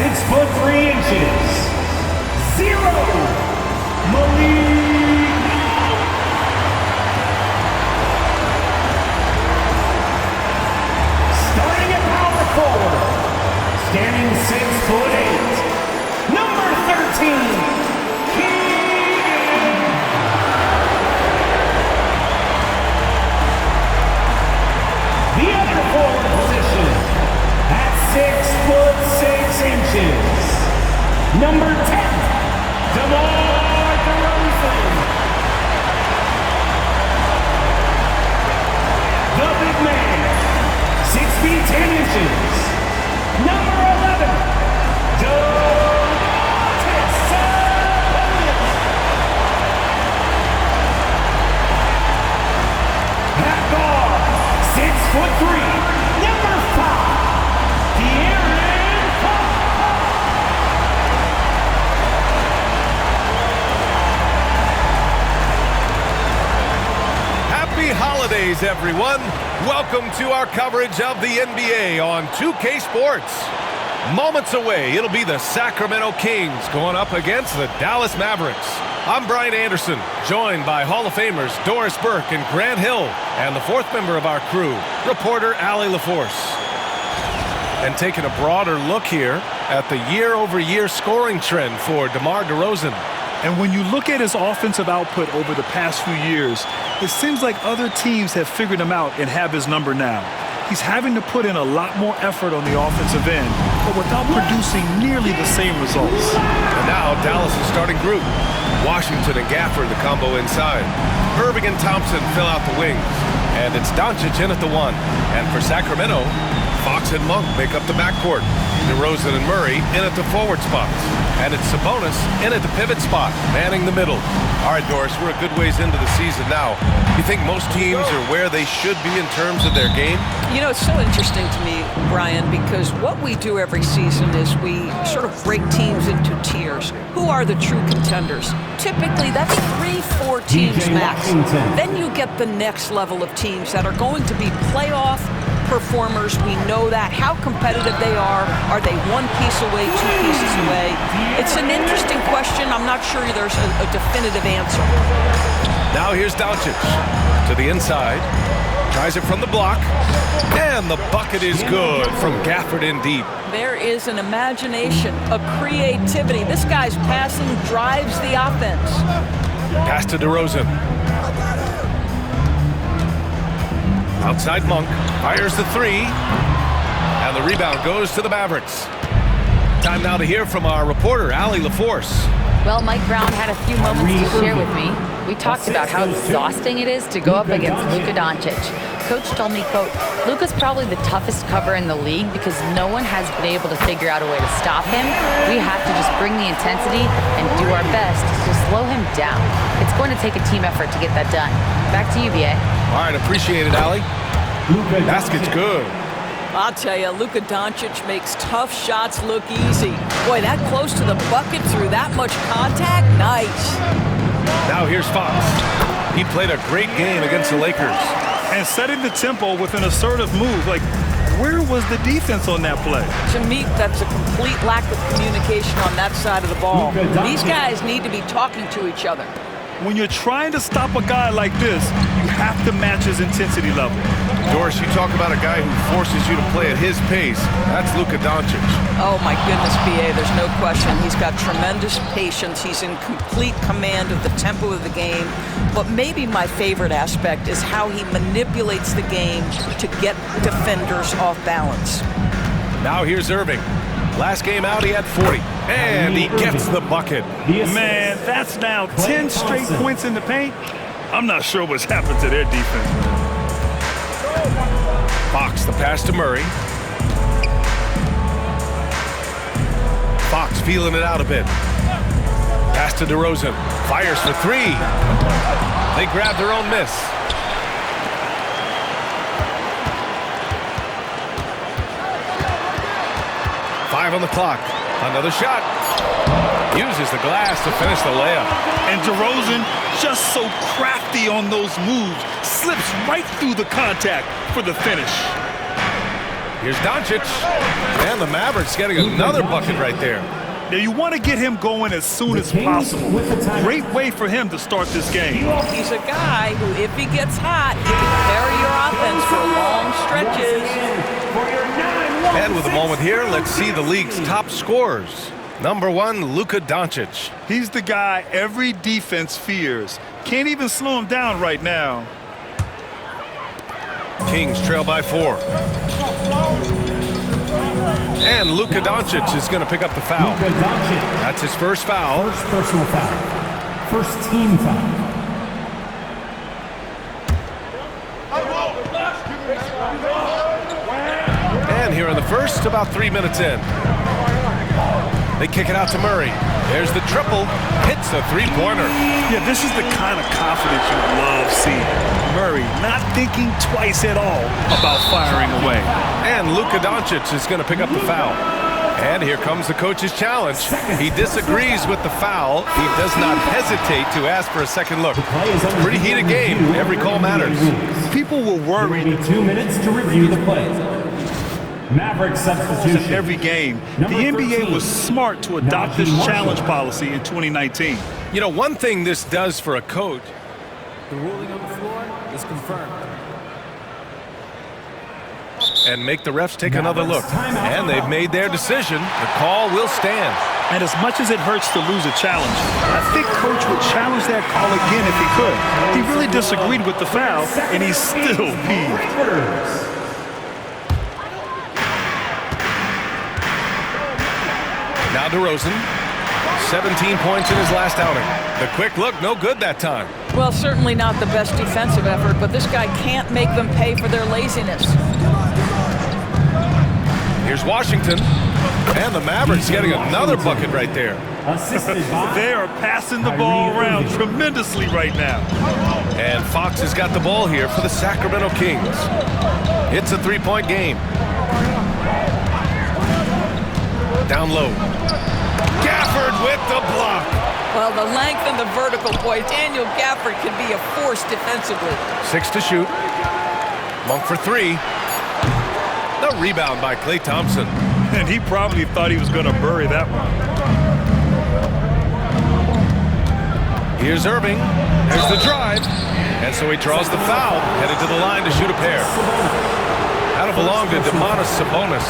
6 foot 3 inches, 0, Malik. Starting at power forward, standing 6 foot 8, number 13. The other forward position at 6 foot 6 inches, number 10, DeMar DeRozan. The big man, 6 feet 10 inches, number 11, at guard, 6 foot 3, number 5, De'Aaron Fox. Happy holidays, everyone. Welcome to our coverage of the NBA on 2K Sports. Moments away, it'll be the Sacramento Kings going up against the Dallas Mavericks. I'm Brian Anderson, joined by Hall of Famers Doris Burke and Grant Hill, and the fourth member of our crew, reporter Allie LaForce. And taking a broader look here at the year-over-year scoring trend for DeMar DeRozan. And when you look at his offensive output over the past few years, it seems like other teams have figured him out and have his number now. He's having to put in a lot more effort on the offensive end, but without producing nearly the same results. And now Dallas' starting group. Washington and Gafford, the combo inside. Irving and Thompson fill out the wings. And it's Doncic in at the 1. And for Sacramento, Fox and Monk make up the backcourt. DeRozan and Murray in at the forward spots. And it's Sabonis in at the pivot spot, manning the middle. All right, Doris, we're a good ways into the season now. You think most teams are where they should be in terms of their game? You know, it's so interesting to me, Brian, because what we do every season is we sort of break teams into tiers. Who are the true contenders? Typically, that's 3-4 teams max. Then you get the next level of teams that are going to be playoff performers. We know that. How competitive they are. Are they one piece away, 2 pieces away? It's an interesting question. I'm not sure there's a definitive answer. Now here's Doncic to the inside. Tries it from the block. And the bucket is good from Gafford in deep. There is an imagination, a creativity. This guy's passing drives the offense. Pass to DeRozan. Outside Monk. Fires the 3. And the rebound goes to the Mavericks. Time now to hear from our reporter, Allie LaForce. Well, Mike Brown had a few moments to share with me. We talked about how exhausting it is to go up against Luka Doncic. Coach told me, quote, Luka's probably the toughest cover in the league because no one has been able to figure out a way to stop him. We have to just bring the intensity and do our best to slow him down. It's going to take a team effort to get that done. Back to you, BA. All right, appreciate it, Allie. Basket's good. I'll tell you, Luka Doncic makes tough shots look easy. Boy, that close to the bucket through that much contact, nice. Now here's Fox. He played a great game against the Lakers. And setting the tempo with an assertive move. Like, where was the defense on that play? To me, that's a complete lack of communication on that side of the ball. These guys need to be talking to each other. When you're trying to stop a guy like this, you have to match his intensity level. Doris, you talk about a guy who forces you to play at his pace. That's Luka Doncic. Oh, my goodness, B.A., there's no question. He's got tremendous patience. He's in complete command of the tempo of the game. But maybe my favorite aspect is how he manipulates the game to get defenders off balance. Now here's Irving. Last game out, he had 40. And he gets the bucket. Man, that's now 10 straight points in the paint. I'm not sure what's happened to their defense. Fox, the pass to Murray. Fox feeling it out a bit. Pass to DeRozan. Fires for 3. They grab their own miss. Five on the clock. Another shot. Uses the glass to finish the layup. And DeRozan just so crafty on those moves. Slips right through the contact for the finish. Here's Doncic. And the Mavericks getting another bucket right there. Now, you want to get him going as soon as possible. Great way for him to start this game. He's a guy who, if he gets hot, he can carry your offense for long stretches. And with a moment here, let's see the league's top scorers. Number 1, Luka Doncic. He's the guy every defense fears. Can't even slow him down right now. Kings trail by 4. And Luka Doncic is going to pick up the foul. That's his first foul. First personal foul. First team foul. And here in the first, about 3 minutes in. They kick it out to Murray. There's the triple. Hits a three-pointer. Yeah, this is the kind of confidence you love seeing. Murray not thinking twice at all about firing away. And Luka Doncic is going to pick up the foul. And here comes the coach's challenge. He disagrees with the foul. He does not hesitate to ask for a second look. Pretty heated game. Every call matters. People will worry. Remaining 2 minutes to review the play. Mavericks substitution. In every game, the NBA was smart to adopt this challenge policy in 2019. You know, one thing this does for a coach. The ruling on the floor is confirmed. And make the refs take another look. And they've made their decision. The call will stand. And as much as it hurts to lose a challenge, I think Coach would challenge that call again if he could. He really disagreed with the foul, and he's still peeved. Now DeRozan, 17 points in his last outing. The quick look, no good that time. Well, certainly not the best defensive effort, but this guy can't make them pay for their laziness. Here's Washington, and the Mavericks getting another bucket right there. They are passing the ball around tremendously right now. And Fox has got the ball here for the Sacramento Kings. It's a three-point game. Down low. Gafford with the block. Well, the length and the vertical, boy, Daniel Gafford can be a force defensively. 6 to shoot. Monk for 3. The rebound by Klay Thompson. And he probably thought he was going to bury that one. Here's Irving. There's the drive. And so he draws the foul, headed to the line to shoot a pair. That'll belong to Domantas Sabonis.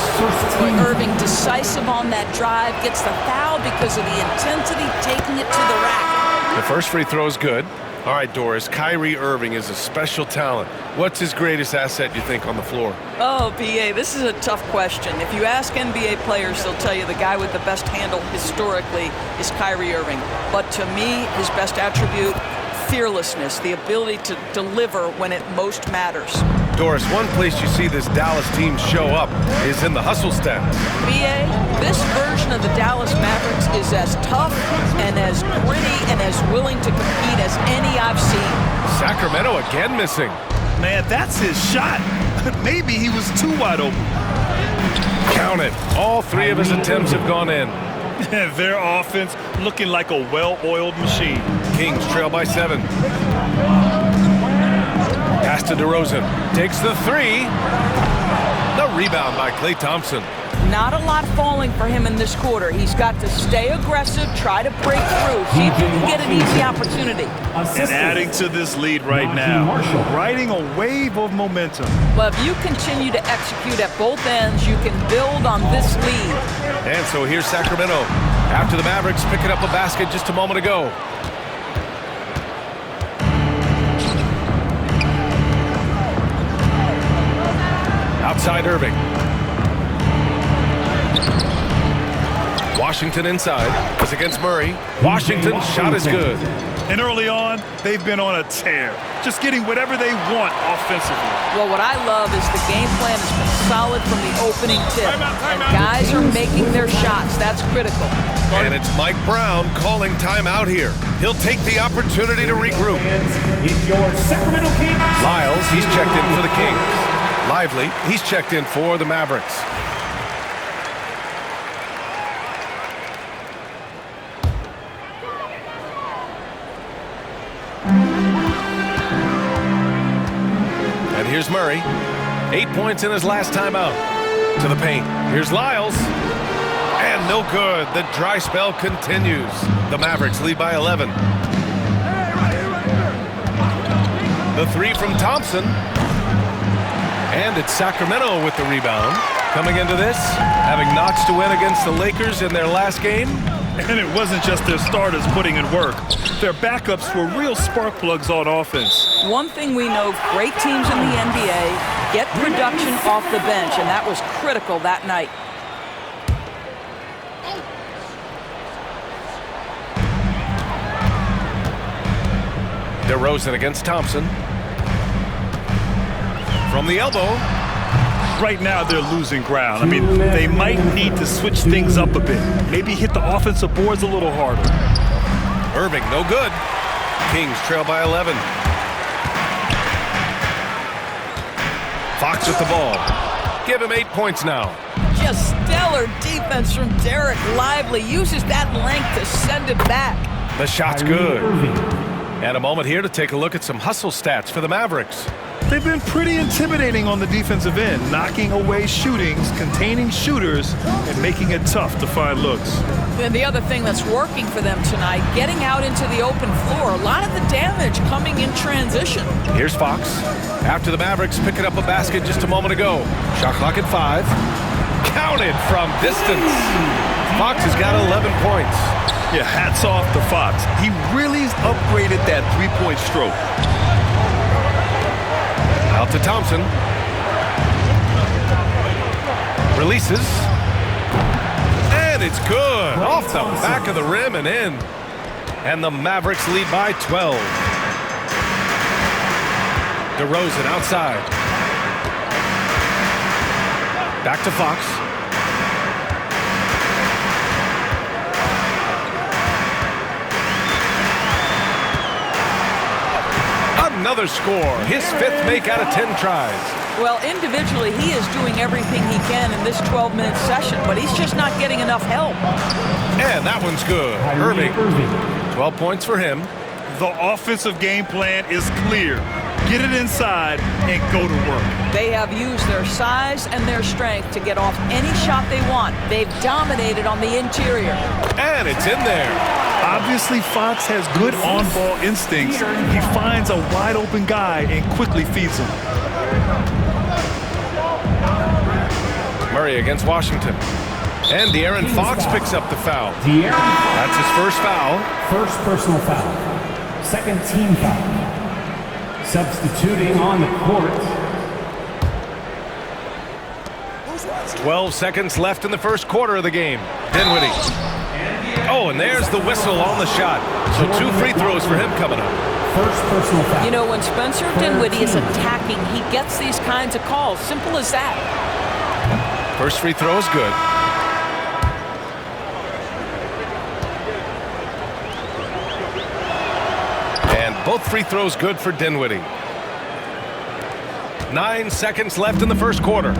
Boy, Irving decisive on that drive, gets the foul because of the intensity, taking it to the rack. The first free throw is good. All right, Doris, Kyrie Irving is a special talent. What's his greatest asset, you think, on the floor? Oh, B.A., this is a tough question. If you ask NBA players, they'll tell you the guy with the best handle historically is Kyrie Irving. But to me, his best attribute, fearlessness, the ability to deliver when it most matters. Doris, one place you see this Dallas team show up is in the hustle step. B.A., this version of the Dallas Mavericks is as tough and as gritty and as willing to compete as any I've seen. Sacramento again missing. Man, that's his shot. Maybe he was too wide open. Count it. All 3 of his attempts have gone in. Their offense looking like a well-oiled machine. Kings trail by 7. Pass to DeRozan. Takes the 3. The rebound by Klay Thompson. Not a lot falling for him in this quarter. He's got to stay aggressive, try to break through, see if he can get an easy opportunity. And adding to this lead right now, riding a wave of momentum. But if you continue to execute at both ends, you can build on this lead. And so here's Sacramento. After the Mavericks picking up a basket just a moment ago. Outside Irving. Washington inside. It's against Murray. Washington's shot is good. And early on, they've been on a tear. Just getting whatever they want offensively. Well, what I love is the game plan has been solid from the opening tip. And guys are making their shots. That's critical. And it's Mike Brown calling timeout here. He'll take the opportunity to regroup. It's your Sacramento Kings. Lyles, he's checked in for the Kings. Lively, he's checked in for the Mavericks. And here's Murray. 8 points in his last timeout. To the paint. Here's Lyles. And no good. The dry spell continues. The Mavericks lead by 11. The three from Thompson. And it's Sacramento with the rebound. Coming into this, having notched to win against the Lakers in their last game. And it wasn't just their starters putting in work. Their backups were real spark plugs on offense. One thing we know, great teams in the NBA get production off the bench, and that was critical that night. DeRozan against Thompson. From the elbow. Right now, they're losing ground. I mean, they might need to switch things up a bit. Maybe hit the offensive boards a little harder. Irving, no good. Kings trail by 11. Fox with the ball. Give him 8 points now. Just stellar defense from Derek Lively. Uses that length to send it back. The shot's good. And a moment here to take a look at some hustle stats for the Mavericks. They've been pretty intimidating on the defensive end, knocking away shootings, containing shooters, and making it tough to find looks. And the other thing that's working for them tonight, getting out into the open floor. A lot of the damage coming in transition. Here's Fox. After the Mavericks picking up a basket just a moment ago. Shot clock at 5. Counted from distance. Fox has got 11 points. Yeah, hats off to Fox. He really upgraded that three-point stroke. Out to Thompson. Releases. And it's good. Off the back of the rim and in. And the Mavericks lead by 12. DeRozan outside. Back to Fox. Another score. His 5th make out of 10 tries. Well, individually, he is doing everything he can in this 12-minute session, but he's just not getting enough help. And that one's good. Irving. 12 points for him. The offensive game plan is clear. Get it inside and go to work. They have used their size and their strength to get off any shot they want. They've dominated on the interior. And it's in there. Obviously, Fox has good on-ball instincts. He finds a wide-open guy and quickly feeds him. Murray against Washington. And De'Aaron Fox picks up the foul. That's his first foul. First personal foul. Second team foul. Substituting on the court. 12 seconds left in the first quarter of the game. Dinwiddie. Oh, and there's the whistle on the shot. So 2 free throws for him coming up. First personal foul. You know, when Spencer Dinwiddie is attacking, he gets these kinds of calls. Simple as that. First free throw is good. And both free throws good for Dinwiddie. 9 seconds left in the first quarter.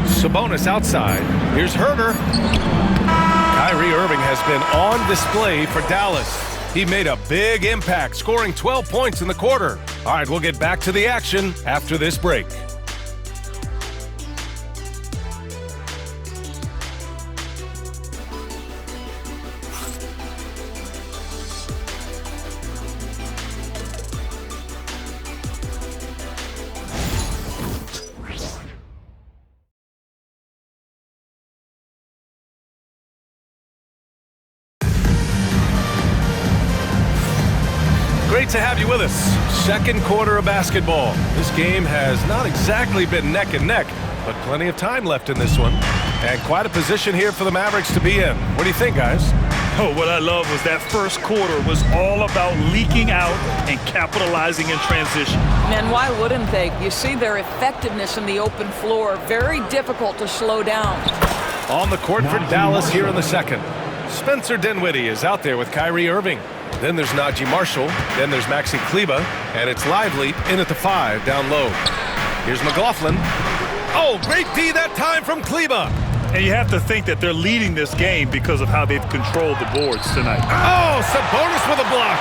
Sabonis outside. Here's Herter. Kyrie Irving has been on display for Dallas. He made a big impact, scoring 12 points in the quarter. All right, we'll get back to the action after this break. Great to have you with us. Second quarter of basketball. This game has not exactly been neck and neck, but plenty of time left in this one. And quite a position here for the Mavericks to be in. What do you think, guys? Oh, what I love was that first quarter was all about leaking out and capitalizing in transition. And why wouldn't they? You see their effectiveness in the open floor. Very difficult to slow down. On the court for Dallas here in the second. Spencer Dinwiddie is out there with Kyrie Irving. Then there's Najee Marshall. Then there's Maxi Kleber. And it's Lively in at the 5 down low. Here's McLaughlin. Oh, great D that time from Kleber. And you have to think that they're leading this game because of how they've controlled the boards tonight. Oh, Sabonis with a block.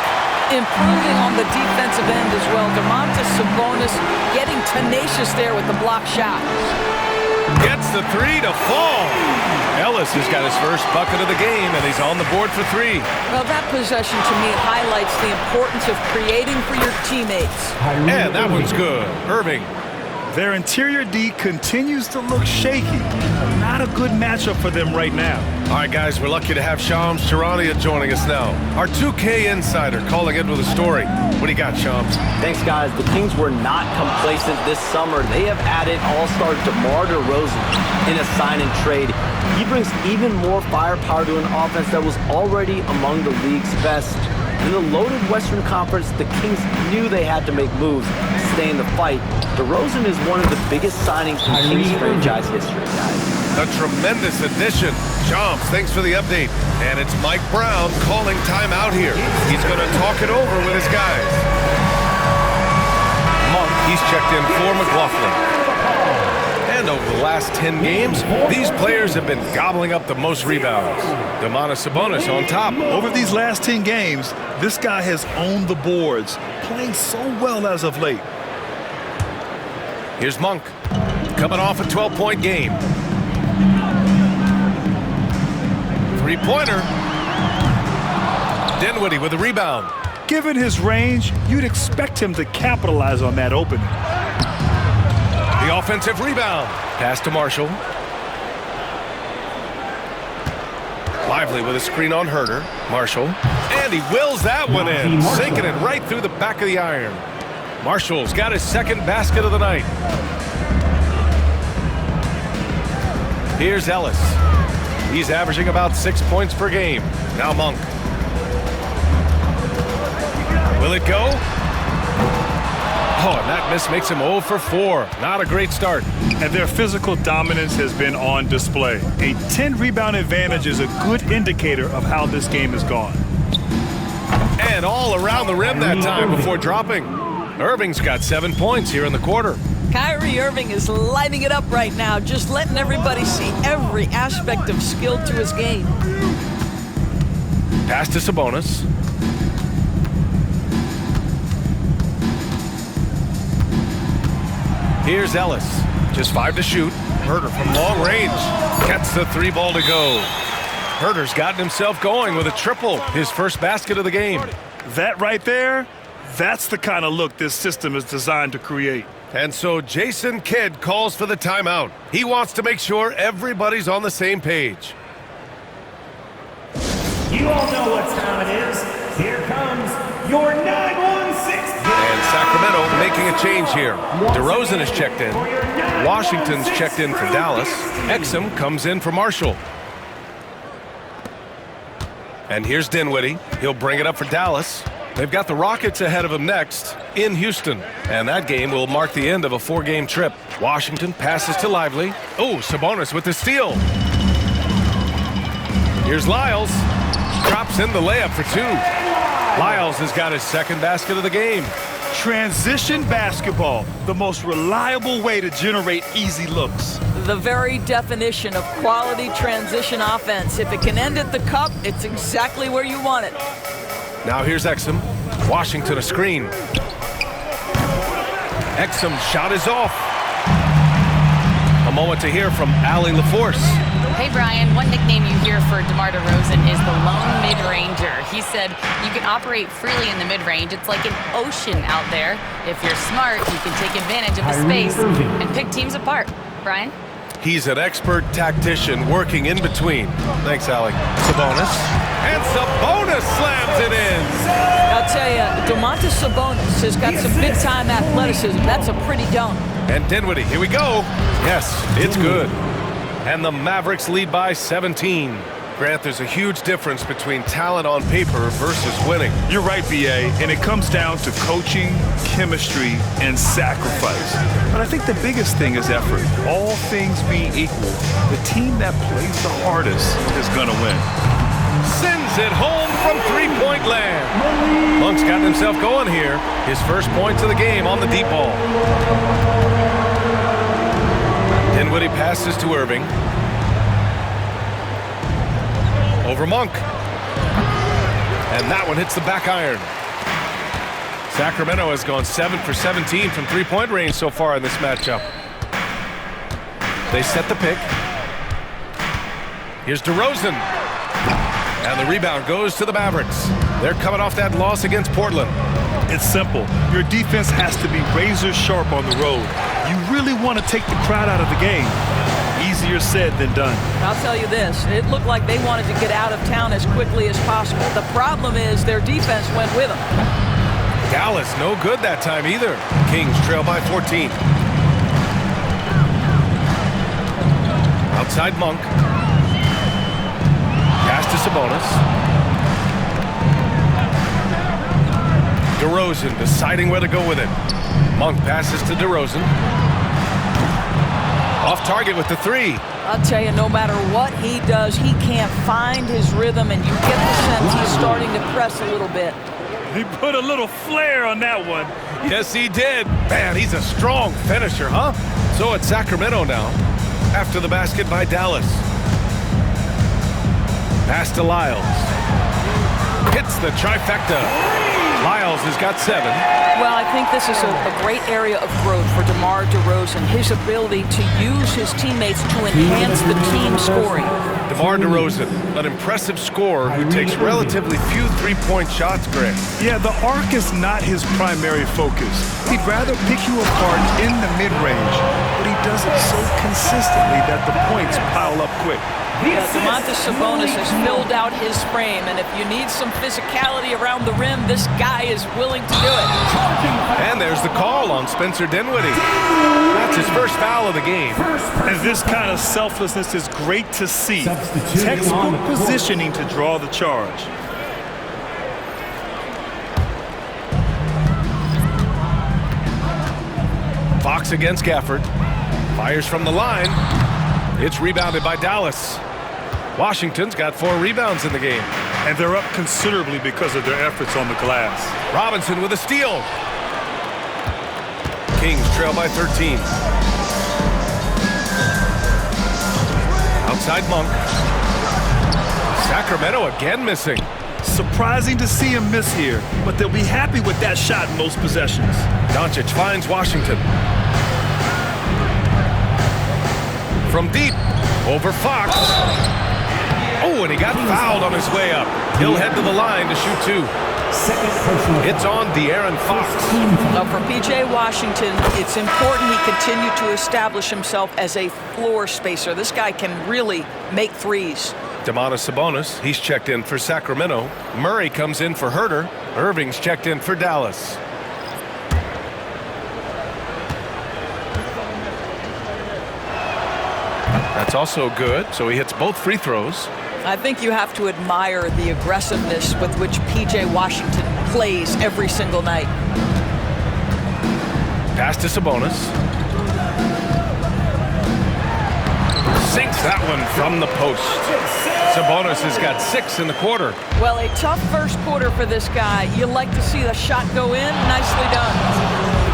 Improving on the defensive end as well. Domantas Sabonis getting tenacious there with the block shot. Gets the three to fall. Ellis has got his first bucket of the game, and he's on the board for three. Well, that possession to me highlights the importance of creating for your teammates. And that one's good. Irving. Their interior D continues to look shaky. Not a good matchup for them right now. All right, guys, we're lucky to have Shams Charania joining us now. Our 2K insider calling in with a story. What do you got, Shams? Thanks, guys. The Kings were not complacent this summer. They have added all-star DeMar DeRozan in a sign-and-trade. He brings even more firepower to an offense that was already among the league's best. In the loaded Western Conference, the Kings knew they had to make moves to stay in the fight. DeRozan is one of the biggest signings in Kings franchise history, guys. A tremendous addition. Shams, thanks for the update. And it's Mike Brown calling timeout here. He's going to talk it over with his guys. Monk, he's checked in for McLaughlin. And over the last 10 games, these players have been gobbling up the most rebounds. Domantas Sabonis on top. Over these last 10 games, this guy has owned the boards, playing so well as of late. Here's Monk, coming off a 12-point game. Three-pointer. Dinwiddie with a rebound. Given his range, you'd expect him to capitalize on that opening. The offensive rebound. Pass to Marshall. Lively with a screen on Herter. Marshall. And he wills that one in. Sinking it right through the back of the iron. Marshall's got his second basket of the night. Here's Ellis. He's averaging about 6 points per game. Now Monk. Will it go? Oh, and that miss makes him 0 for 4. Not a great start. And their physical dominance has been on display. A 10-rebound advantage is a good indicator of how this game has gone. And all around the rim that time before dropping. Irving's got 7 points here in the quarter. Kyrie Irving is lighting it up right now, just letting everybody see every aspect of skill to his game. Pass to Sabonis. Here's Ellis. Just 5 to shoot. Herter from long range. Gets the 3 ball to go. Herter's gotten himself going with a triple. His first basket of the game. That right there, that's the kind of look this system is designed to create. And so Jason Kidd calls for the timeout. He wants to make sure everybody's on the same page. You all know what time it is. Here comes your 916. And Sacramento making a change here. DeRozan is checked in. Washington's checked in for Dallas. Exum comes in for Marshall. And here's Dinwiddie. He'll bring it up for Dallas. They've got the Rockets ahead of them next in Houston. And that game will mark the end of a 4-game trip. Washington passes to Lively. Oh, Sabonis with the steal. Here's Lyles. Drops in the layup for 2. Lyles has got his second basket of the game. Transition basketball, the most reliable way to generate easy looks. The very definition of quality transition offense. If it can end at the cup, it's exactly where you want it. Now here's Exum. Washington a screen. Exum's shot is off. A moment to hear from Allie LaForce. Hey, Brian, one nickname you hear for DeMar DeRozan is the lone mid-ranger. He said you can operate freely in the mid-range. It's like an ocean out there. If you're smart, you can take advantage of the space and pick teams apart. Brian? He's an expert tactician working in between. Thanks, Allie. Sabonis. And Sabonis slams it in. I'll tell you, Domantas Sabonis has got some big-time athleticism. That's a pretty dunk. And Dinwiddie, here we go. Yes, it's good. And the Mavericks lead by 17. Grant, there's a huge difference between talent on paper versus winning. You're right, B.A., and it comes down to coaching, chemistry, and sacrifice. But I think the biggest thing is effort. All things being equal, the team that plays the hardest is going to win. Sends it home from three-point land. Monk's gotten himself going here. His first points of the game on the deep ball. Dinwiddie passes to Irving. Over Monk. And that one hits the back iron. Sacramento has gone 7 for 17 from three-point range so far in this matchup. They set the pick. Here's DeRozan. And the rebound goes to the Mavericks. They're coming off that loss against Portland. It's simple. Your defense has to be razor sharp on the road. You really want to take the crowd out of the game. Easier said than done. I'll tell you this, it looked like they wanted to get out of town as quickly as possible. The problem is their defense went with them. Dallas no good that time either. Kings trail by 14. Outside Monk. Pass to Sabonis. DeRozan deciding where to go with it. Monk passes to DeRozan. Off target with the three. I'll tell you, no matter what he does, he can't find his rhythm, and you get the sense he's starting to press a little bit. He put a little flair on that one. Yes, he did. Man, he's a strong finisher, huh? So it's Sacramento now, after the basket by Dallas. Pass to Lyles. Hits the trifecta. Lyles has got 7. Well, I think this is a great area of growth for DeMar DeRozan. His ability to use his teammates to enhance the team scoring. DeMar DeRozan, an impressive scorer who takes relatively few three-point shots, Greg. Yeah, the arc is not his primary focus. He'd rather pick you apart in the mid-range, but he does it so consistently that the points pile up quick. Domantas Sabonis has filled out his frame, and if you need some physicality around the rim, this guy is willing to do it. And there's the call on Spencer Dinwiddie. That's his first foul of the game. And this kind of selflessness is great to see. Textbook positioning to draw the charge. Fox against Gafford. Fires from the line. It's rebounded by Dallas. Washington's got 4 rebounds in the game. And they're up considerably because of their efforts on the glass. Robinson with a steal. Kings trail by 13. Outside Monk. Sacramento again missing. Surprising to see him miss here, but they'll be happy with that shot in most possessions. Doncic finds Washington. From deep, over Fox. Oh, and he got fouled on his way up. He'll head to the line to shoot 2. It's on De'Aaron Fox. Now for P.J. Washington, it's important he continue to establish himself as a floor spacer. This guy can really make threes. Domantas Sabonis, he's checked in for Sacramento. Murray comes in for Herter. Irving's checked in for Dallas. That's also good, so he hits both free throws. I think you have to admire the aggressiveness with which P.J. Washington plays every single night. Pass to Sabonis. Sinks that one from the post. Sabonis has got 6 in the quarter. Well, a tough first quarter for this guy. You like to see the shot go in. Nicely done.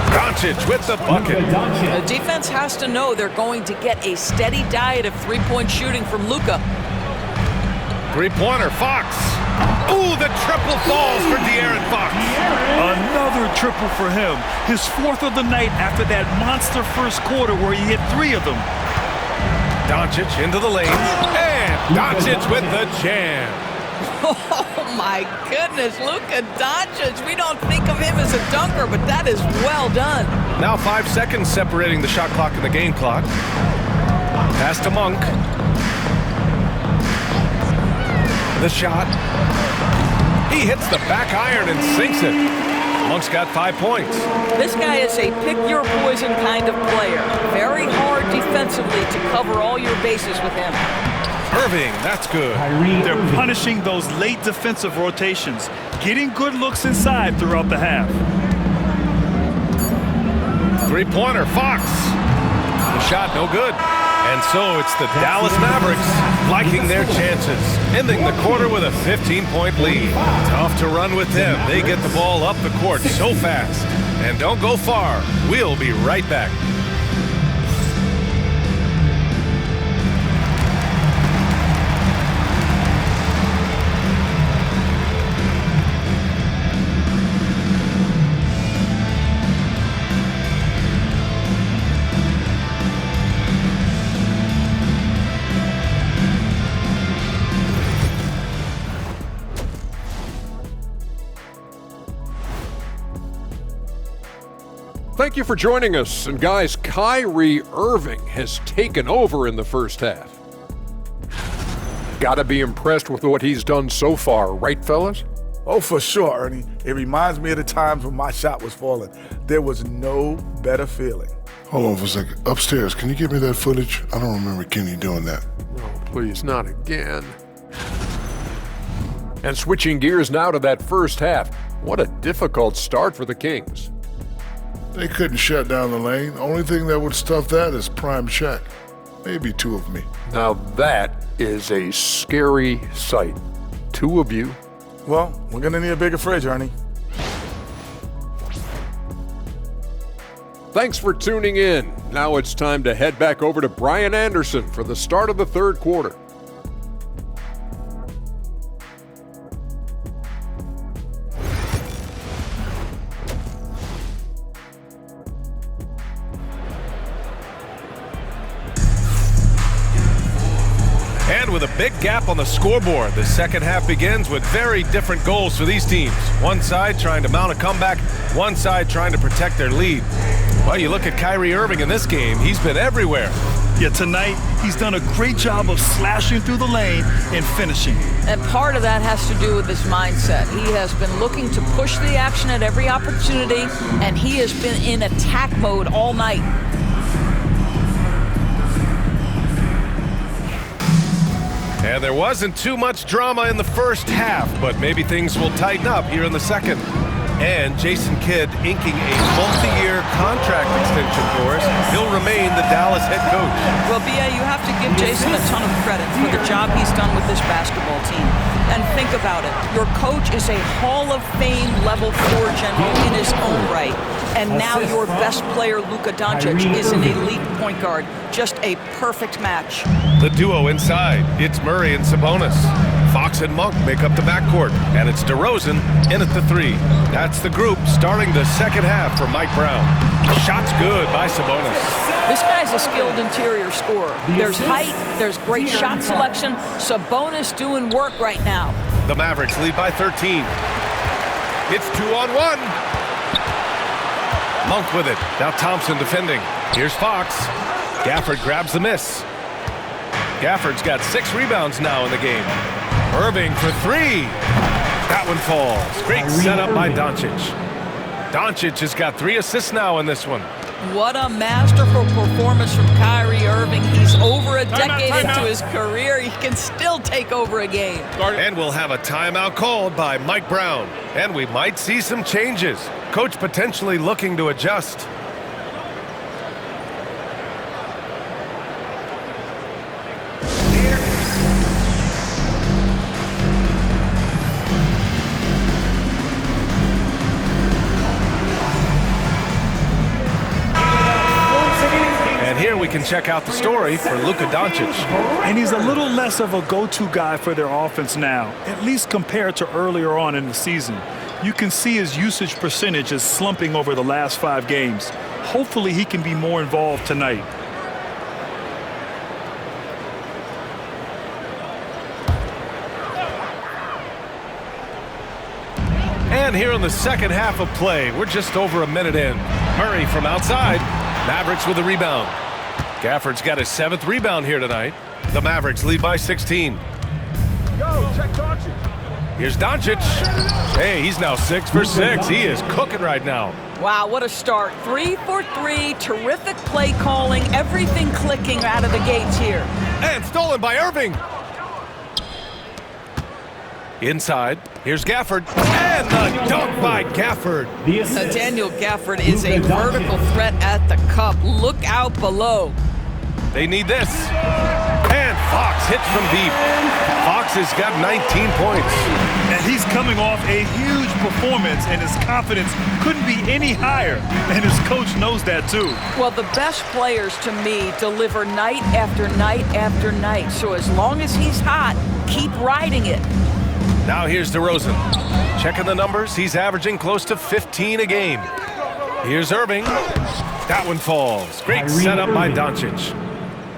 Doncic with the bucket. The defense has to know they're going to get a steady diet of three-point shooting from Luka. Three-pointer, Fox. Ooh, the triple falls for De'Aaron Fox. Another triple for him. His 4th of the night after that monster first quarter where he hit 3 of them. Doncic into the lane. And Doncic with the jam. Oh, my goodness. Luka Doncic. We don't think of him as a dunker, but that is well done. Now 5 seconds separating the shot clock and the game clock. Pass to Monk. The shot. He hits the back iron and sinks it. Monk's got 5 points. This guy is a pick-your-poison kind of player. Very hard defensively to cover all your bases with him. Irving, that's good. They're punishing those late defensive rotations, getting good looks inside throughout the half. Three-pointer, Fox. The shot, no good. And so it's the Dallas Mavericks liking their chances, ending the quarter with a 15-point lead. Tough to run with them. They get the ball up the court so fast. And don't go far. We'll be right back. Thank you for joining us. And guys, Kyrie Irving has taken over in the first half. Gotta be impressed with what he's done so far, right, fellas? Oh, for sure, Ernie. It reminds me of the times when my shot was falling. There was no better feeling. Hold on for a second. Upstairs, can you give me that footage? I don't remember Kenny doing that. No, please, not again. And switching gears now to that first half. What a difficult start for the Kings. They couldn't shut down the lane. Only thing that would stuff that is prime Shaq. Maybe two of me. Now that is a scary sight. Two of you. Well, we're going to need a bigger fridge, Ernie. Thanks for tuning in. Now it's time to head back over to Brian Anderson for the start of the third quarter. And with a big gap on the scoreboard, the second half begins with very different goals for these teams. One side trying to mount a comeback, one side trying to protect their lead. Well, you look at Kyrie Irving in this game, he's been everywhere. Yeah, tonight, he's done a great job of slashing through the lane and finishing. And part of that has to do with his mindset. He has been looking to push the action at every opportunity, and he has been in attack mode all night. And there wasn't too much drama in the first half, but maybe things will tighten up here in the second. And Jason Kidd inking a multi-year contract extension for us. He'll remain the Dallas head coach. Well, B.A., you have to give Jason a ton of credit for the job he's done with this basketball team. And think about it. Your coach is a Hall of Fame level floor general in his own right. And now your best player, Luka Doncic, is an elite point guard. Just a perfect match. The duo inside. It's Murray and Sabonis. Fox and Monk make up the backcourt. And it's DeRozan in at the three. That's the group starting the second half for Mike Brown. Shots good by Sabonis. This guy's a skilled interior scorer. There's height, there's great shot selection. Sabonis doing work right now. The Mavericks lead by 13. It's 2-on-1. Monk with it. Now Thompson defending. Here's Fox. Gafford grabs the miss. Gafford's got 6 rebounds now in the game. Irving for 3. That one falls. Great setup by Doncic. Doncic has got 3 assists now in this one. What a masterful performance from Kyrie Irving. He's over a decade into his career. He can still take over a game. And we'll have a timeout called by Mike Brown. And we might see some changes. Coach potentially looking to adjust. Here we can check out the story for Luka Doncic. And he's a little less of a go-to guy for their offense now, at least compared to earlier on in the season. You can see his usage percentage is slumping over the last 5 games. Hopefully he can be more involved tonight. And here in the second half of play, we're just over a minute in. Murray from outside. Mavericks with a rebound. Gafford's got his 7th rebound here tonight. The Mavericks lead by 16. Yo, check Doncic. Here's Doncic. Hey, he's now 6 for 6. He is cooking right now. Wow, what a start. 3 for 3. Terrific play calling. Everything clicking out of the gates here. And stolen by Irving. Inside, here's Gafford. And the dunk by Gafford. Daniel Gafford is a vertical threat at the cup. Look out below. They need this. And Fox hits from deep. Fox has got 19 points. And he's coming off a huge performance, and his confidence couldn't be any higher. And his coach knows that too. Well, the best players to me deliver night after night after night. So as long as he's hot, keep riding it. Now here's DeRozan. Checking the numbers, he's averaging close to 15 a game. Here's Irving. That one falls. Great setup by Doncic.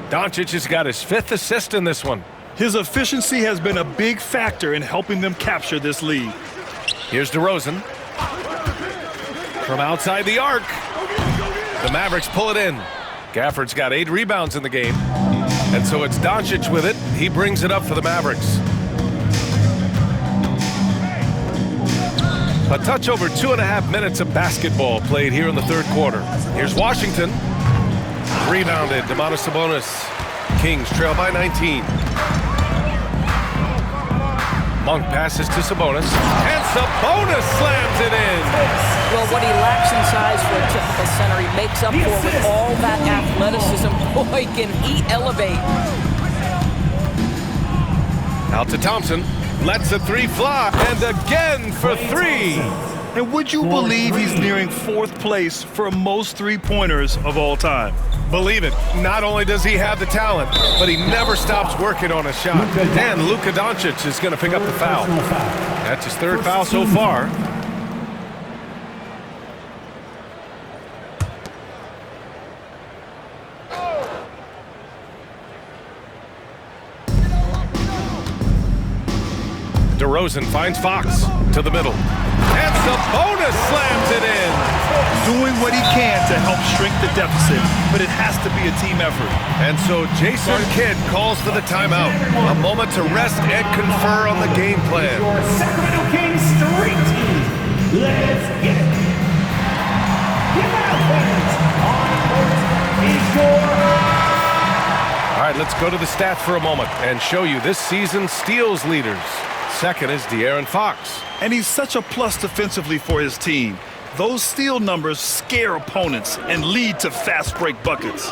Doncic has got his 5th assist in this one. His efficiency has been a big factor in helping them capture this lead. Here's DeRozan. From outside the arc. The Mavericks pull it in. Gafford's got 8 rebounds in the game. And so it's Doncic with it. He brings it up for the Mavericks. A touch over 2.5 minutes of basketball played here in the third quarter. Here's Washington. Rebounded, Domantas Sabonis. Kings trail by 19. Monk passes to Sabonis. And Sabonis slams it in. Well, what he lacks in size for a typical center, he makes up for with all that athleticism. Boy, can he elevate. Out to Thompson. Lets a 3 fly. And again for 3. And would you believe he's nearing 4th place for most three-pointers of all time? Believe it. Not only does he have the talent, but he never stops working on a shot. And Luka Doncic is going to pick up the foul. That's his 3rd foul so far. DeRozan finds Fox to the middle. And Sabonis slams it in. Doing what he can to help shrink the deficit, but it has to be a team effort. And so Jason Kidd calls for the timeout. A moment to rest and confer on the game plan. Your Sacramento Kings Street Team. Let's get it. Give it up, fans. On court is your... All right, let's go to the stats for a moment and show you this season's steals leaders. Second is De'Aaron Fox. And he's such a plus defensively for his team. Those steal numbers scare opponents and lead to fast break buckets.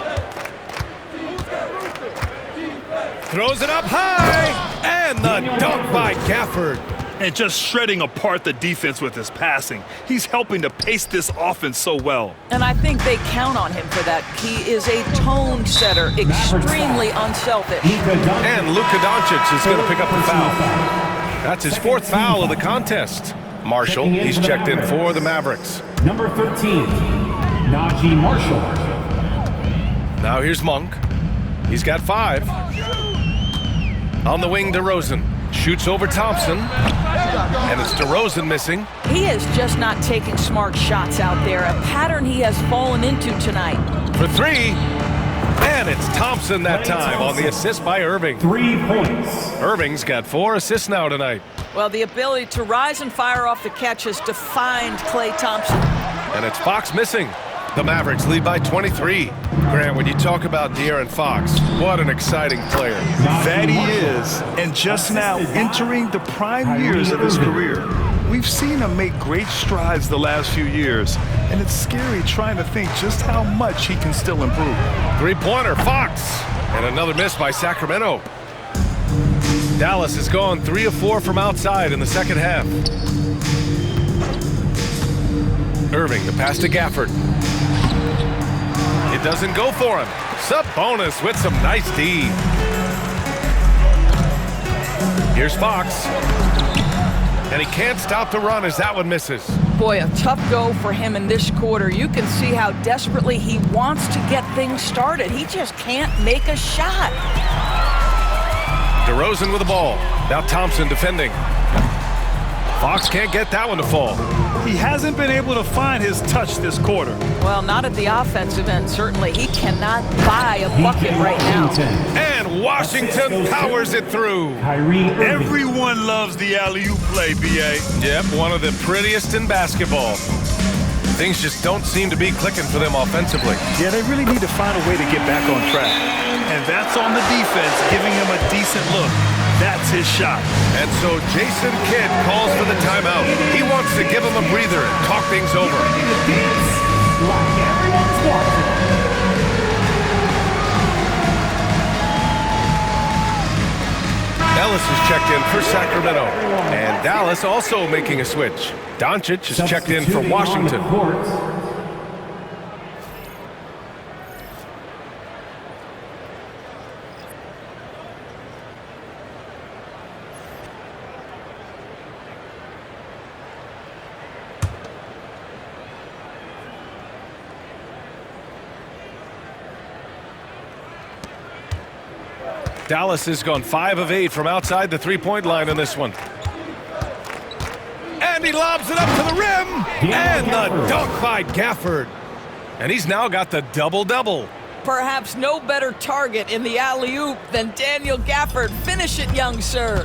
Throws it up high, and the dunk by Gafford. And just shredding apart the defense with his passing. He's helping to pace this offense so well. And I think they count on him for that. He is a tone setter, extremely unselfish. And Luka Doncic is going to pick up the foul. That's his 4th foul of the contest. Marshall, he's checked in for the Mavericks. Number 13, Najee Marshall. Now here's Monk. He's got 5. On the wing, DeRozan. Shoots over Thompson. And it's DeRozan missing. He is just not taking smart shots out there, a pattern he has fallen into tonight. For 3. And it's Thompson that time on the assist by Irving. 3 points. Irving's got 4 assists now tonight. Well, the ability to rise and fire off the catch has defined Klay Thompson. And it's Fox missing. The Mavericks lead by 23. Grant, when you talk about De'Aaron Fox, what an exciting player. That he is, and just now entering the prime years of his career. We've seen him make great strides the last few years, and it's scary trying to think just how much he can still improve. 3-pointer, Fox. And another miss by Sacramento. Dallas has gone 3 of 4 from outside in the second half. Irving, the pass to Gafford. It doesn't go for him. Sabonis with some nice D. Here's Fox. And he can't stop the run as that one misses. Boy, a tough go for him in this quarter. You can see how desperately he wants to get things started. He just can't make a shot. DeRozan with the ball. Now Thompson defending. Fox can't get that one to fall. He hasn't been able to find his touch this quarter. Well, not at the offensive end, certainly. He cannot buy a bucket right now. And Washington powers it through. Everyone loves the alley-oop play, B.A. Yep, one of the prettiest in basketball. Things just don't seem to be clicking for them offensively. Yeah, they really need to find a way to get back on track. And that's on the defense, giving him a decent look. That's his shot. And so Jason Kidd calls for the timeout. He wants to give him a breather and talk things over. Ellis is checked in for Sacramento. And Dallas also making a switch. Doncic is checked in for Washington. Dallas has gone 5 of 8 from outside the three-point line in this one. And he lobs it up to the rim. And the dunk by Gafford. And he's now got the double-double. Perhaps no better target in the alley-oop than Daniel Gafford. Finish it, young sir.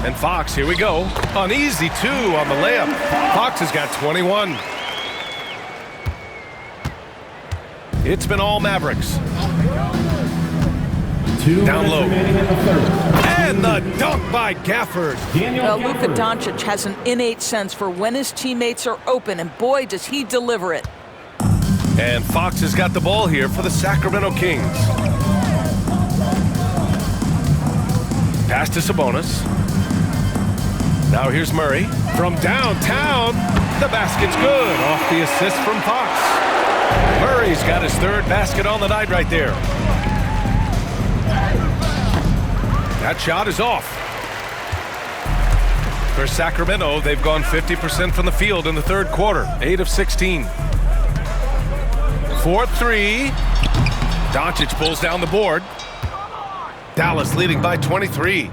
And Fox, here we go. An easy 2 on the layup. Fox has got 21. It's been all Mavericks. Down low. And the dunk by Gafford. Luka Doncic has an innate sense for when his teammates are open, and boy, does he deliver it. And Fox has got the ball here for the Sacramento Kings. Pass to Sabonis. Now here's Murray from downtown. The basket's good off the assist from Fox. Murray's got his 3rd basket on the night right there. That shot is off. For Sacramento, they've gone 50% from the field in the 3rd quarter, 8 of 16. 4-3. Doncic pulls down the board. Dallas leading by 23.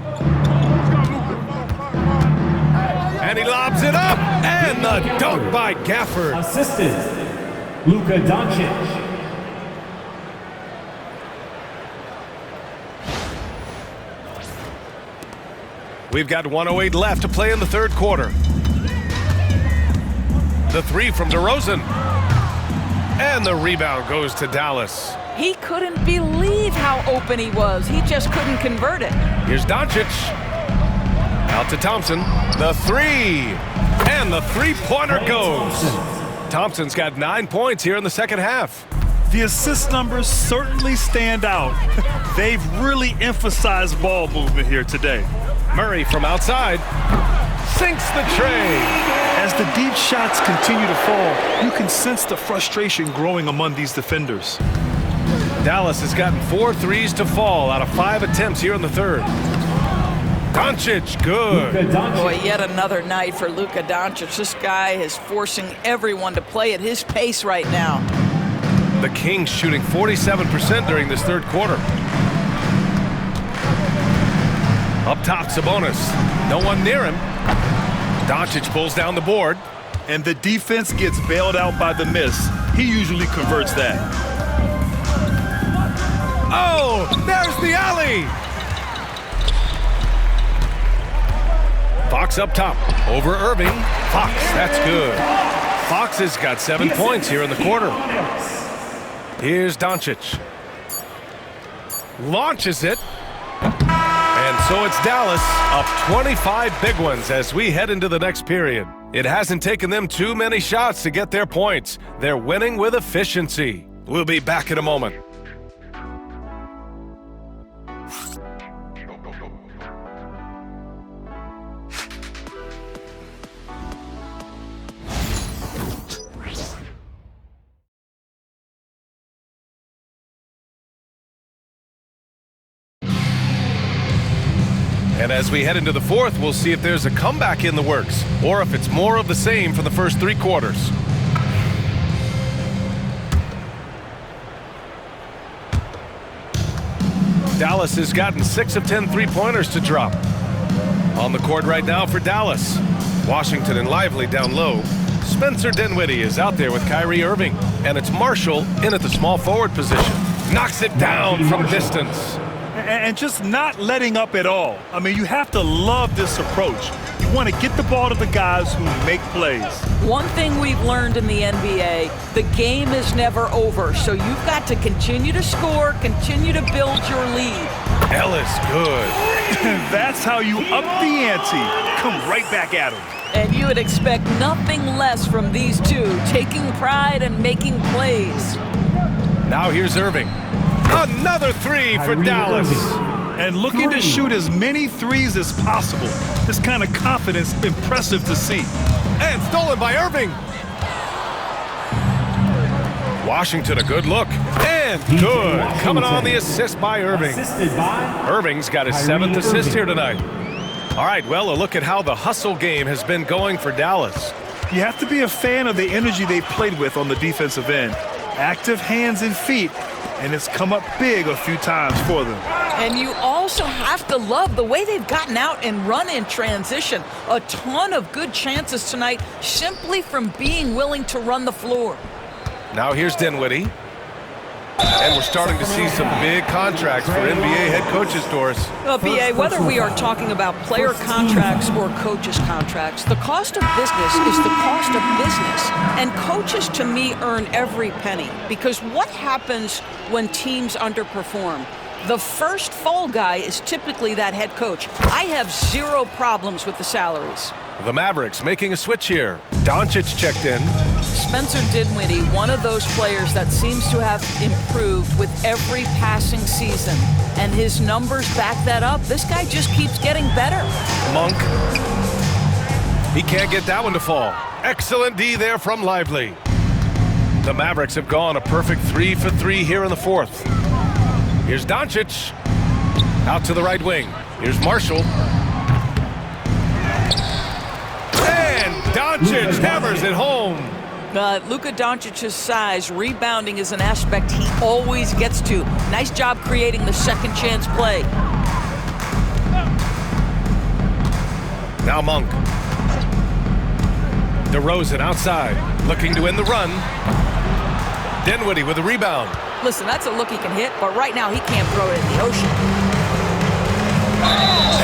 And he lobs it up. And the dunk by Gafford. Assistant, Luka Doncic. We've got 1:08 left to play in the 3rd quarter. The 3 from DeRozan. And the rebound goes to Dallas. He couldn't believe how open he was. He just couldn't convert it. Here's Doncic. Out to Thompson. The 3. And the 3-pointer goes. Thompson's got 9 points here in the 2nd half. The assist numbers certainly stand out. They've really emphasized ball movement here today. Murray from outside sinks the tray. As the deep shots continue to fall, you can sense the frustration growing among these defenders. Dallas has gotten 4 threes to fall out of 5 attempts here in the 3rd. Doncic, good. Boy, yet another night for Luka Doncic. This guy is forcing everyone to play at his pace right now. The Kings shooting 47% during this 3rd quarter. Up top, Sabonis. No one near him. Doncic pulls down the board. And the defense gets bailed out by the miss. He usually converts that. Oh, there's the alley. Fox up top. Over Irving. Fox, that's good. Fox has got 7 points here in the quarter. Here's Doncic. Launches it. And so it's Dallas up 25 big ones as we head into the next period. It hasn't taken them too many shots to get their points. They're winning with efficiency. We'll be back in a moment. And as we head into the 4th, we'll see if there's a comeback in the works or if it's more of the same for the first 3 quarters. Dallas has gotten 6 of 10 3-pointers to drop. On the court right now for Dallas. Washington and Lively down low. Spencer Dinwiddie is out there with Kyrie Irving. And it's Marshall in at the small forward position. Knocks it down from distance. And just not letting up at all. I mean, you have to love this approach. You want to get the ball to the guys who make plays. One thing we've learned in the NBA, the game is never over. So you've got to continue to score, continue to build your lead. Ellis, good. That's how you up the ante. Come right back at him. And you would expect nothing less from these two, taking pride and making plays. Now here's Irving. Another 3 for Dallas. And looking to shoot as many threes as possible. This kind of confidence, impressive to see. And stolen by Irving. Washington, a good look. And good. Coming on the assist by Irving. Irving's got his 7th assist here tonight. All right, well, a look at how the hustle game has been going for Dallas. You have to be a fan of the energy they've played with on the defensive end. Active hands and feet. And it's come up big a few times for them. And you always also have to love the way they've gotten out and run in transition. A ton of good chances tonight simply from being willing to run the floor. Now here's Dinwiddie. And we're starting to see some big contracts for NBA head coaches, Doris. Well, BA, whether we are talking about player contracts or coaches' contracts, the cost of business is the cost of business. And coaches, to me, earn every penny. Because what happens when teams underperform? The first fall guy is typically that head coach. I have zero problems with the salaries. The Mavericks making a switch here. Doncic checked in. Spencer Dinwiddie, one of those players that seems to have improved with every passing season. And his numbers back that up. This guy just keeps getting better. Monk. He can't get that one to fall. Excellent D there from Lively. The Mavericks have gone a perfect 3 for 3 here in the fourth. Here's Doncic. Out to the right wing. Here's Marshall. And Doncic hammers it home. Luka Doncic's size, rebounding is an aspect he always gets to. Nice job creating the second chance play. Now Monk. DeRozan outside, looking to win the run. Dinwiddie with a rebound. Listen, that's a look he can hit, but right now he can't throw it in the ocean.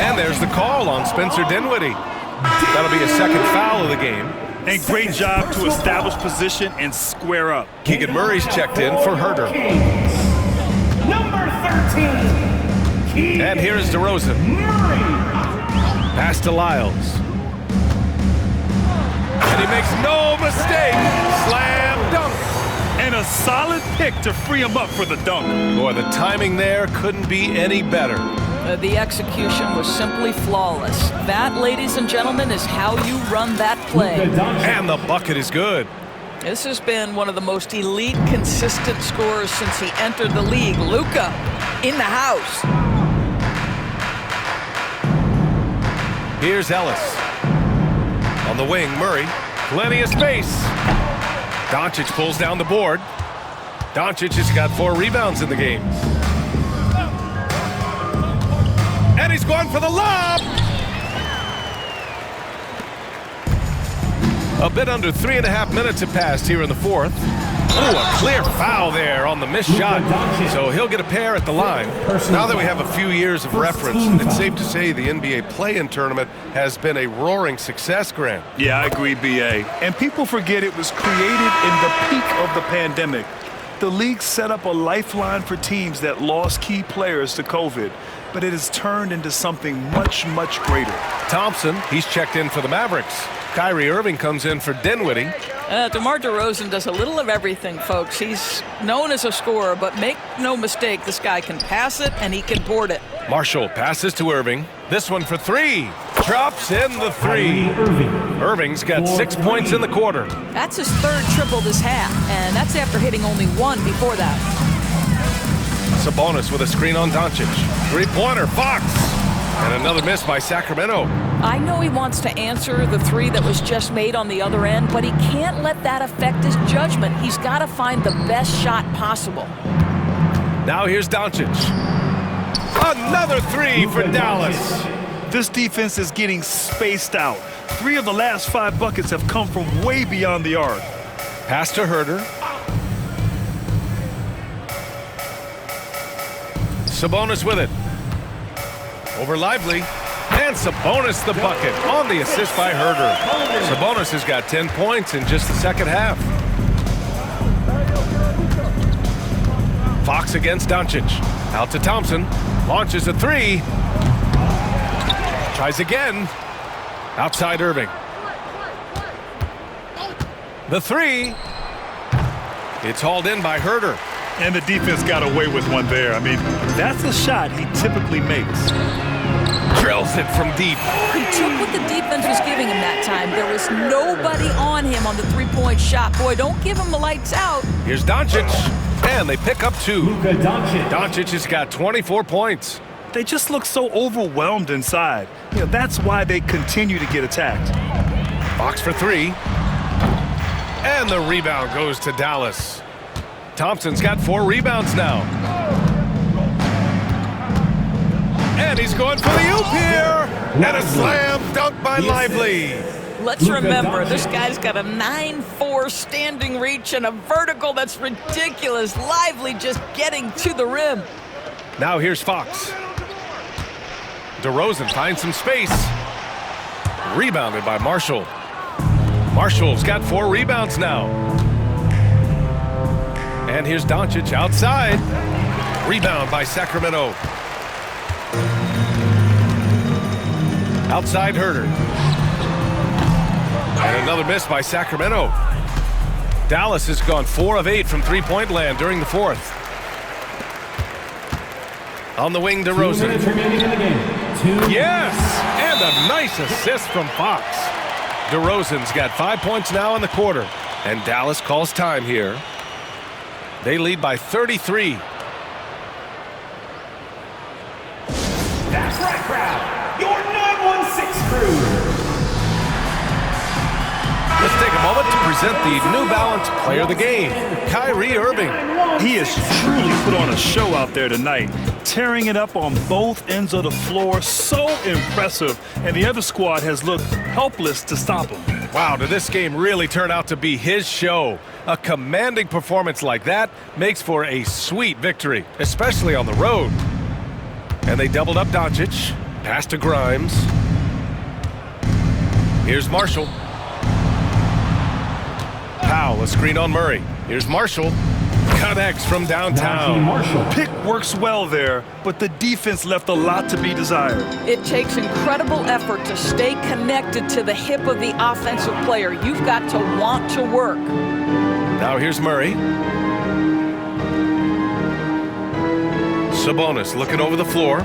And there's the call on Spencer Dinwiddie. That'll be a second foul of the game. And great job to establish position and square up. Keegan Murray's checked in for Herter. Number 13. And here is DeRozan. Pass to Lyles. And he makes no mistake. Slam dunk. And a solid pick to free him up for the dunk. Boy, the timing there couldn't be any better. The execution was simply flawless. That, ladies and gentlemen, is how you run that play. And the bucket is good. This has been one of the most elite, consistent scorers since he entered the league. Luka in the house. Here's Ellis. On the wing, Murray. Plenty of space. Doncic pulls down the board. Doncic has got 4 rebounds in the game. And he's going for the lob. A bit under 3.5 minutes have passed here in the fourth. Oh, a clear foul there on the missed shot. So he'll get a pair at the line. Now that we have a few years of reference, it's safe to say the NBA play-in tournament has been a roaring success, Grant. Yeah, I agree, BA. And people forget it was created in the peak of the pandemic. The league set up a lifeline for teams that lost key players to COVID, but it has turned into something much, much greater. Thompson, he's checked in for the Mavericks. Kyrie Irving comes in for Dinwiddie. DeMar DeRozan does a little of everything, folks. He's known as a scorer, but make no mistake, this guy can pass it and he can board it. Marshall passes to Irving. This one for 3. Drops in the 3. Irving's got 6 points in the quarter. That's his 3rd triple this half, and that's after hitting only 1 before that. Sabonis with a screen on Doncic. 3-pointer, Fox. And another miss by Sacramento. I know he wants to answer the 3 that was just made on the other end, but he can't let that affect his judgment. He's got to find the best shot possible. Now here's Doncic. Another 3 for Dallas. This defense is getting spaced out. 3 of the last 5 buckets have come from way beyond the arc. Pass to Herter. Sabonis with it. Over Lively. And Sabonis the bucket on the assist by Herter. Sabonis has got 10 points in just the second half. Fox against Doncic. Out to Thompson. Launches a 3. Tries again. Outside Irving. The 3. It's hauled in by Herter. And the defense got away with one there. I mean, that's a shot he typically makes. Drills it from deep. He took what the defense was giving him that time. There was nobody on him on the 3-point shot. Boy, don't give him the lights out. Here's Doncic. And they pick up 2. Luka Doncic. Doncic has got 24 points. They just look so overwhelmed inside. You know, that's why they continue to get attacked. Fox for 3. And the rebound goes to Dallas. Thompson's got 4 rebounds now. And he's going for the oop here. And a slam dunk by Lively. Let's remember, this guy's got a 9'4" standing reach and a vertical that's ridiculous. Lively just getting to the rim. Now here's Fox. DeRozan finds some space. Rebounded by Marshall. Marshall's got 4 rebounds now. And here's Doncic outside. Rebound by Sacramento. Outside Herter. And another miss by Sacramento. Dallas has gone 4 of 8 from three-point land during the fourth. On the wing, DeRozan. Yes! And a nice assist from Fox. DeRozan's got 5 points now in the quarter. And Dallas calls time here. They lead by 33. That's right, crowd. Your 916 crew. Let's take a moment to present the New Balance Player of the Game, Kyrie Irving. He has truly put on a show out there tonight, tearing it up on both ends of the floor. So impressive, and the other squad has looked helpless to stop him. Wow, did this game really turn out to be his show? A commanding performance like that makes for a sweet victory, especially on the road. And they doubled up Doncic, pass to Grimes. Here's Marshall. Powell, a screen on Murray. Here's Marshall. Connects from downtown. Pick works well there, but the defense left a lot to be desired. It takes incredible effort to stay connected to the hip of the offensive player. You've got to want to work. Now here's Murray. Sabonis looking over the floor.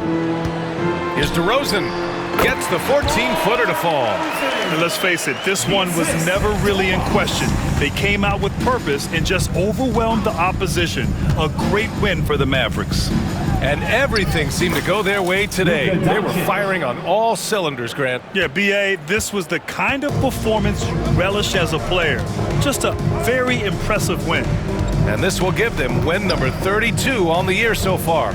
Here's DeRozan. Gets the 14-footer to fall. And let's face it, this one was never really in question. They came out with purpose and just overwhelmed the opposition. A great win for the Mavericks. And everything seemed to go their way today. They were firing on all cylinders, Grant. Yeah, B.A., this was the kind of performance you relish as a player. Just a very impressive win. And this will give them win number 32 on the year so far.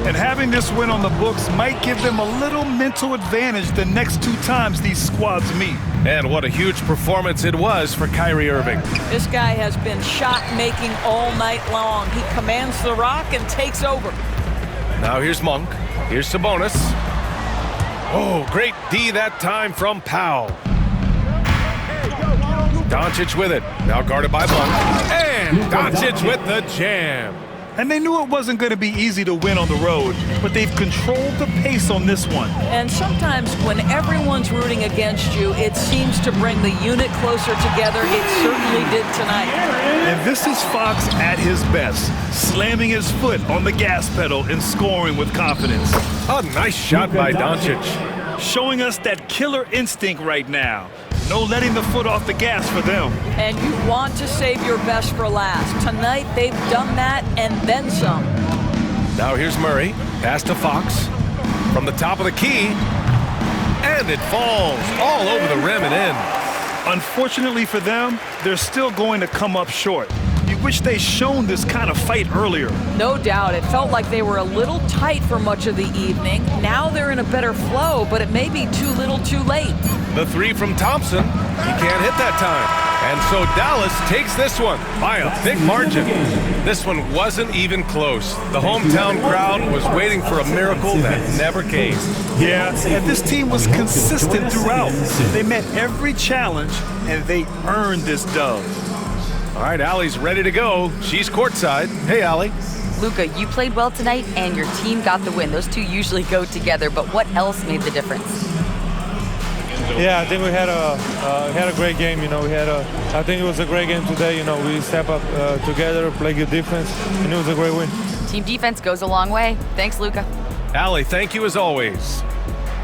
And having this win on the books might give them a little mental advantage the next 2 times these squads meet. And what a huge performance it was for Kyrie Irving. This guy has been shot-making all night long. He commands the rock and takes over. Now here's Monk. Here's Sabonis. Oh, great D that time from Powell. Doncic with it. Now guarded by Monk. And Doncic with the jam. And they knew it wasn't going to be easy to win on the road, but they've controlled the pace on this one. And sometimes when everyone's rooting against you, it seems to bring the unit closer together. It certainly did tonight. And this is Fox at his best, slamming his foot on the gas pedal and scoring with confidence. A nice shot by Doncic. Showing us that killer instinct right now. No letting the foot off the gas for them. And you want to save your best for last. Tonight, they've done that and then some. Now here's Murray. Pass to Fox. From the top of the key. And it falls all over the rim and in. Unfortunately for them, they're still going to come up short. You wish they'd shown this kind of fight earlier. No doubt. It felt like they were a little tight for much of the evening. Now they're in a better flow, but it may be too little too late. The 3 from Thompson. He can't hit that time. And so Dallas takes this one by a big margin. This one wasn't even close. The hometown crowd was waiting for a miracle that never came. Yeah, and this team was consistent throughout. They met every challenge, and they earned this dub. All right, Allie's ready to go. She's courtside. Hey, Allie. Luka, you played well tonight, and your team got the win. Those two usually go together, but what else made the difference? Yeah, I think we had a great game. You know, I think it was a great game today. You know, we step up together, play good defense, and it was a great win. Team defense goes a long way. Thanks, Luka. Allie, thank you as always.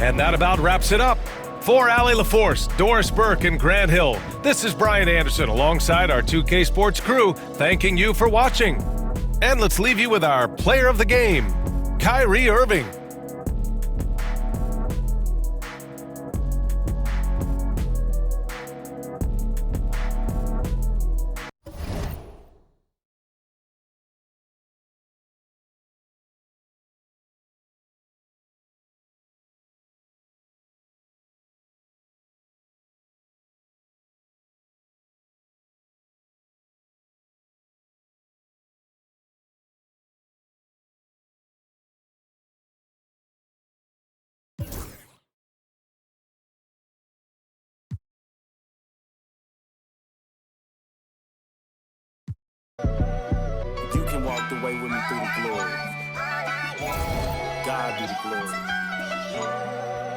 And that about wraps it up. For Allie LaForce, Doris Burke, and Grant Hill, this is Brian Anderson alongside our 2K Sports crew, thanking you for watching. And let's leave you with our player of the game, Kyrie Irving. the way with me through the glory. God be the glory.